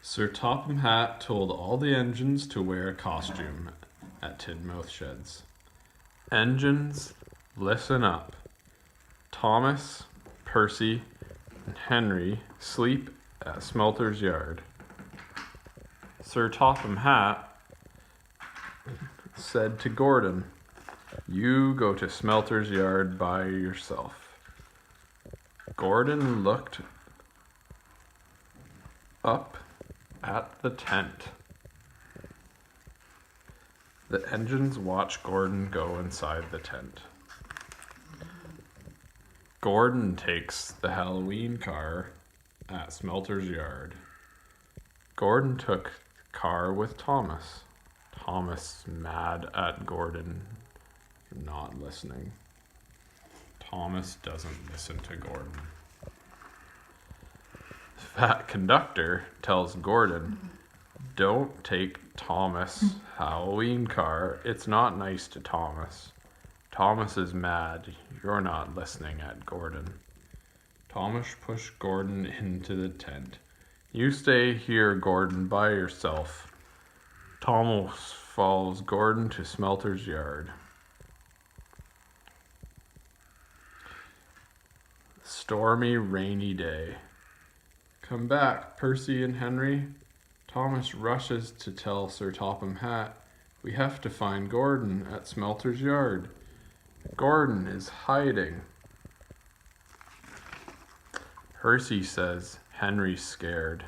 Sir Topham Hatt told all the engines to wear a costume at Tidmouth Sheds. Engines, listen up. Thomas, Percy, and Henry sleep at Smelters' yard. Sir Topham Hatt said to Gordan, "You go to Smelters' yard by yourself." Gordan looked up at the tent. The engines watched Gordan go inside the tent. Gordan takes the Halloween car at Smelters' yard. Gordan took the car with Thomas. Thomas mad at Gordan for not listening. Thomas doesn't listen to Gordan. The fat conductor tells Gordan, "Don't take Thomas' Halloween car. It's not nice to Thomas. Thomas is mad. You're not listening at Gordan." Thomas pushed Gordan into the tent. "You stay here, Gordan, by yourself." Thomas follows Gordan to Smelters' yard. Stormy, rainy day. "Come back, Percy and Henry." Thomas rushes to tell Sir Topham Hatt, "We have to find Gordan at Smelters' yard. Gordan is hiding." Percy says Henry's scared.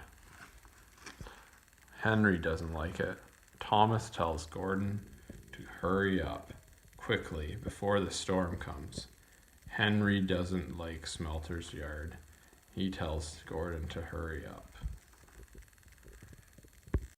Henry doesn't like it. Thomas tells Gordan to hurry up quickly before the storm comes. Henry doesn't like Smelters' yard. He tells Gordan to hurry up.